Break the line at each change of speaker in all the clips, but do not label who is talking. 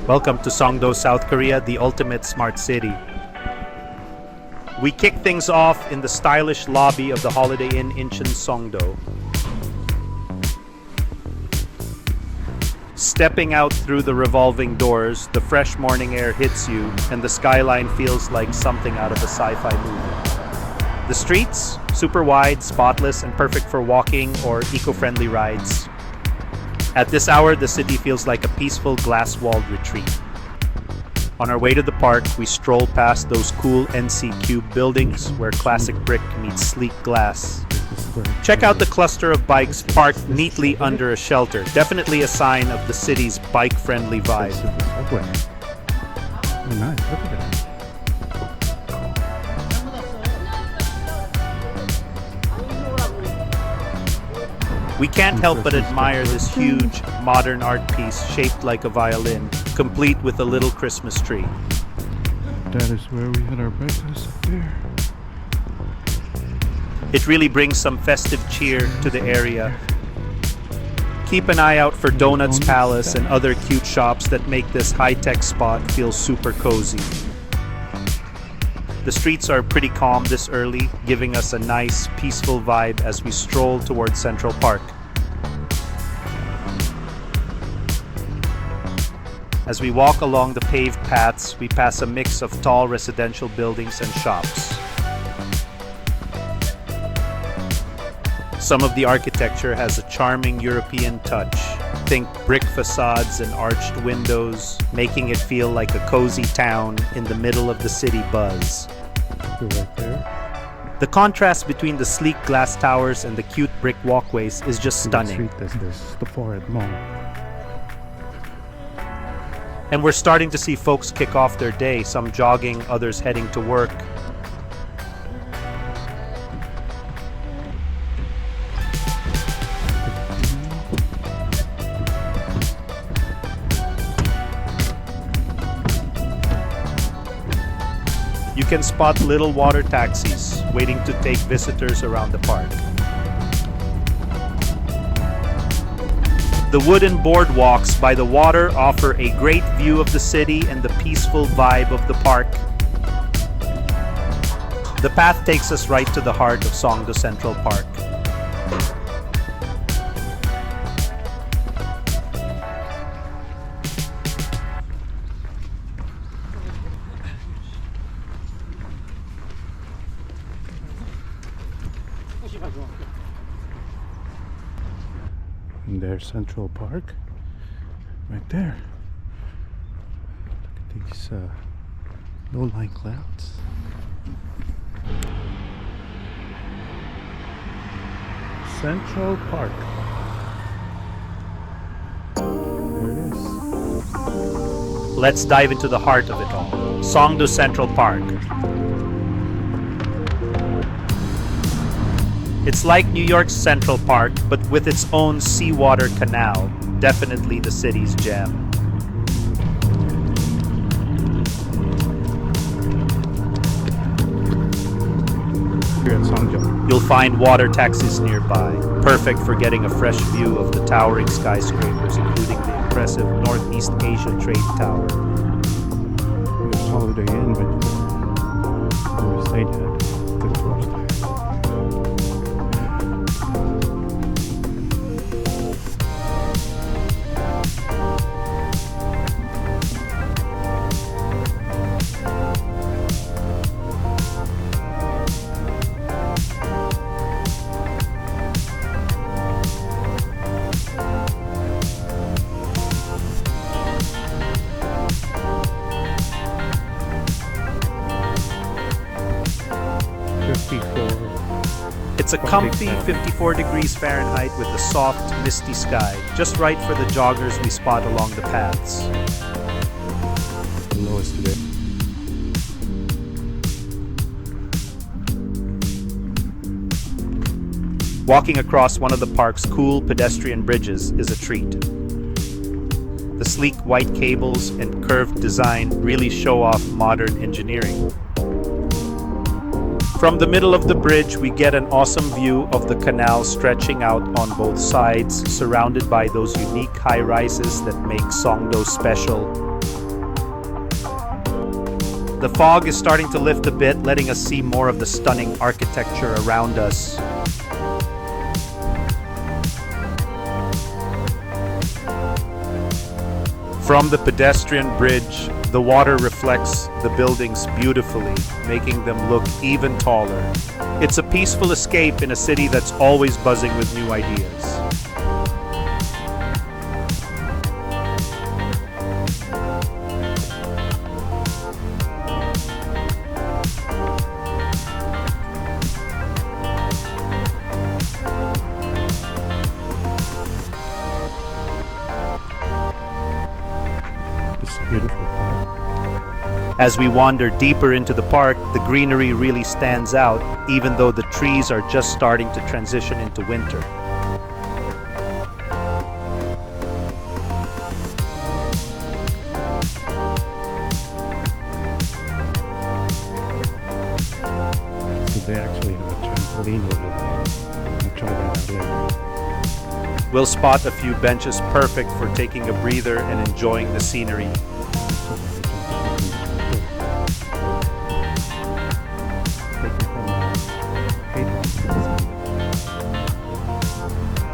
Welcome to Songdo, South Korea, the ultimate smart city. We kick things off in the stylish lobby of the Holiday Inn Incheon Songdo. Stepping out through the revolving doors, the fresh morning air hits you and the skyline feels like something out of a sci-fi movie. The streets, super wide, spotless, and perfect for walking or eco-friendly rides. At this hour, the city feels like a peaceful glass-walled retreat. On our way to the park, we stroll past those cool NC Cube buildings where classic brick meets sleek glass. Check out the cluster of bikes parked neatly under a shelter. Definitely a sign of the city's bike-friendly vibe.
Oh, nice. Look at that.
We can't help but admire this huge, modern art piece shaped like a violin, complete with a little Christmas tree.
That is where we had our breakfast up there.
It really brings some festive cheer to the area. Keep an eye out for Donuts Palace and other cute shops that make this high-tech spot feel super cozy. The streets are pretty calm this early, giving us a nice, peaceful vibe as we stroll towards Central Park. As we walk along the paved paths, we pass a mix of tall residential buildings and shops. Some of the architecture has a charming European touch. Think brick facades and arched windows, making it feel like a cozy town in the middle of the city buzz.
Right there.
The contrast between the sleek glass towers and the cute brick walkways is just stunning.
This is the Forest Mall.
And we're starting to see folks kick off their day, some jogging, others heading to work. You can spot little water taxis waiting to take visitors around the park. The wooden boardwalks by the water offer a great view of the city and the peaceful vibe of the park. The path takes us right to the heart of Songdo Central Park.
And there's Central Park, right there. Look at these low-lying clouds. Central Park. There it is.
Let's dive into the heart of it all. Songdo Central Park. It's like New York's Central Park, but with its own seawater canal. Definitely the city's gem.
Here at Songdo.
You'll find water taxis nearby, perfect for getting a fresh view of the towering skyscrapers, including the impressive Northeast Asia Trade Tower.
There's Holiday Inn, but we stayed at the tourist there.
It's a comfy 54 degrees Fahrenheit with a soft, misty sky, just right for the joggers we spot along the paths.
The lowest today.
Walking across one of the park's cool pedestrian bridges is a treat. The sleek white cables and curved design really show off modern engineering. From the middle of the bridge, we get an awesome view of the canal stretching out on both sides, surrounded by those unique high-rises that make Songdo special. The fog is starting to lift a bit, letting us see more of the stunning architecture around us. From the pedestrian bridge, the water reflects the buildings beautifully, making them look even taller. It's a peaceful escape in a city that's always buzzing with new ideas.
Beautiful.
As we wander deeper into the park, the greenery really stands out, even though the trees are just starting to transition into winter.
So they actually have a trampoline over there. I'll try that out later.
We'll spot a few benches perfect for taking a breather and enjoying the scenery.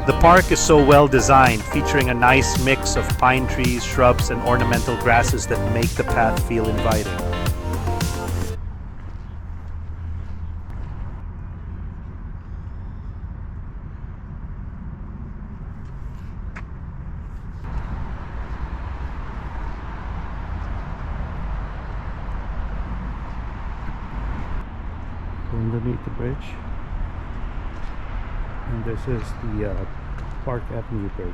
The park is so well designed, featuring a nice mix of pine trees, shrubs, and ornamental grasses that make the path feel inviting.
Underneath the bridge, and this is the Park Avenue Bridge.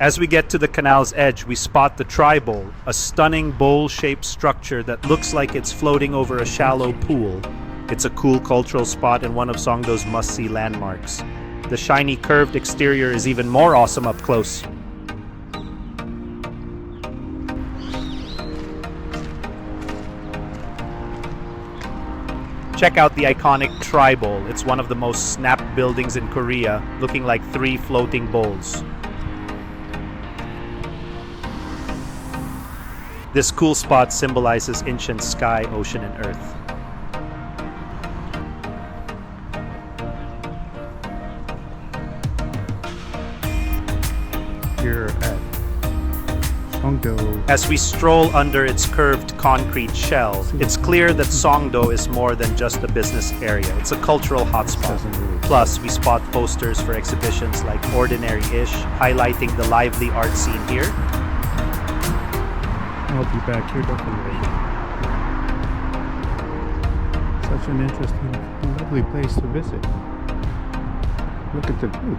As we get to the canal's edge, we spot the tri-bowl, a stunning bowl-shaped structure that looks like it's floating over a shallow pool. It's a cool cultural spot and one of Songdo's must-see landmarks. The shiny curved exterior is even more awesome up close. Check out the iconic tri-bowl. It's one of the most snapped buildings in Korea, looking like 3 floating bowls. This cool spot symbolizes Incheon's sky, ocean, and earth.
Here at Songdo.
As we stroll under its curved concrete shell, it's clear that Songdo is more than just a business area. It's a cultural hotspot. Plus, we spot posters for exhibitions like Ordinary-ish, highlighting the lively art scene here.
I'll be back here definitely. Such an interesting, lovely place to visit. Look at the view.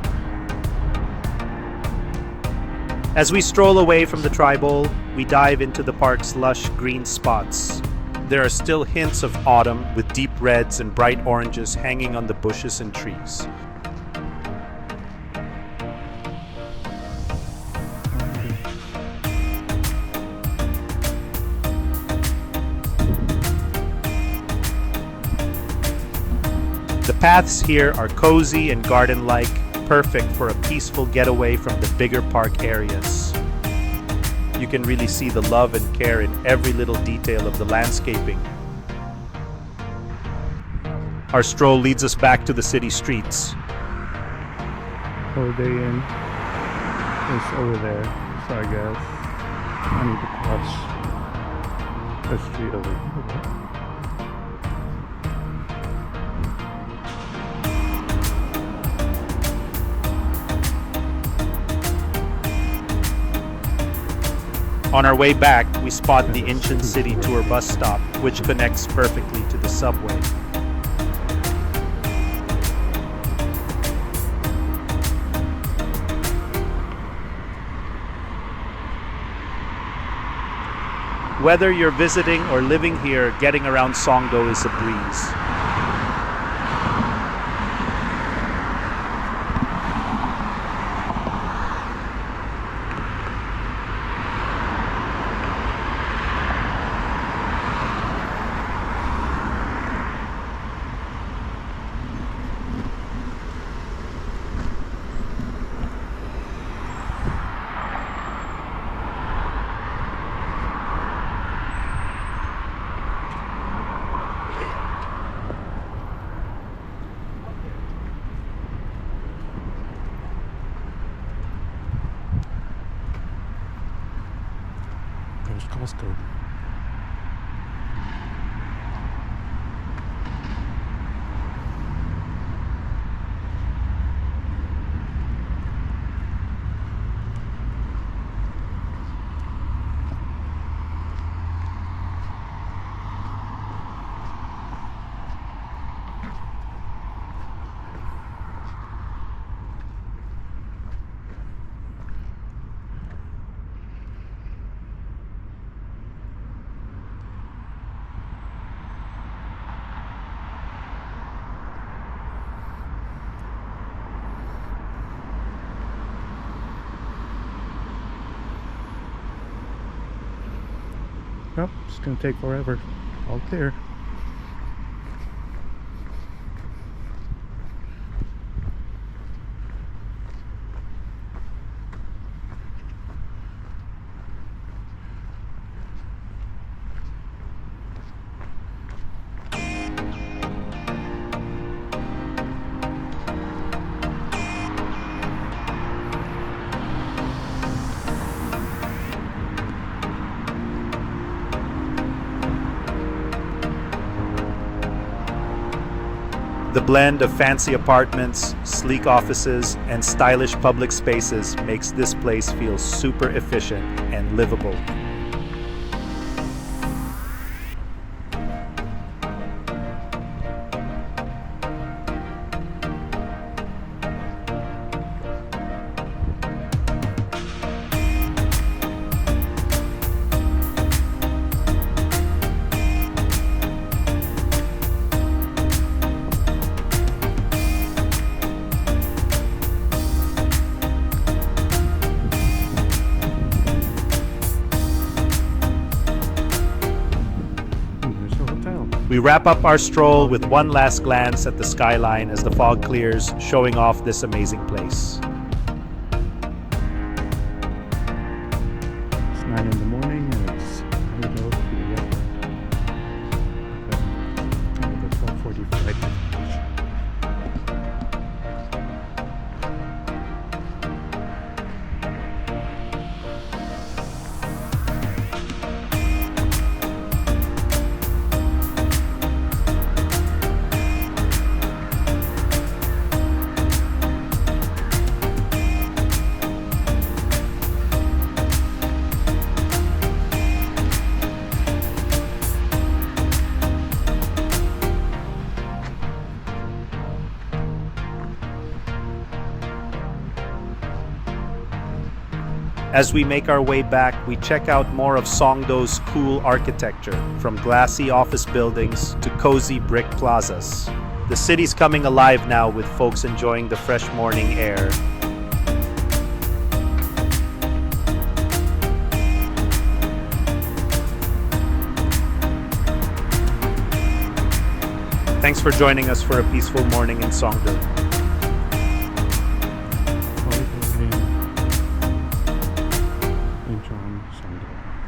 As we stroll away from the tri-bowl, we dive into the park's lush green spots. There are still hints of autumn, with deep reds and bright oranges hanging on the bushes and trees. The paths here are cozy and garden-like, perfect for a peaceful getaway from the bigger park areas. You can really see the love and care in every little detail of the landscaping. Our stroll leads us back to the city streets.
Holiday Inn is over there, so I guess I need to cross the street over here.
On our way back, we spot the Incheon City Tour bus stop, which connects perfectly to the subway. Whether you're visiting or living here, getting around Songdo is a breeze.
There's Costco. Nope, it's gonna take forever. All clear.
The blend of fancy apartments, sleek offices, and stylish public spaces makes this place feel super efficient and livable. We wrap up our stroll with one last glance at the skyline as the fog clears, showing off this amazing place.
It's 9 in the morning and it's kind of the 12:45.
As we make our way back, we check out more of Songdo's cool architecture, from glassy office buildings to cozy brick plazas. The city's coming alive now with folks enjoying the fresh morning air. Thanks for joining us for a peaceful morning in Songdo.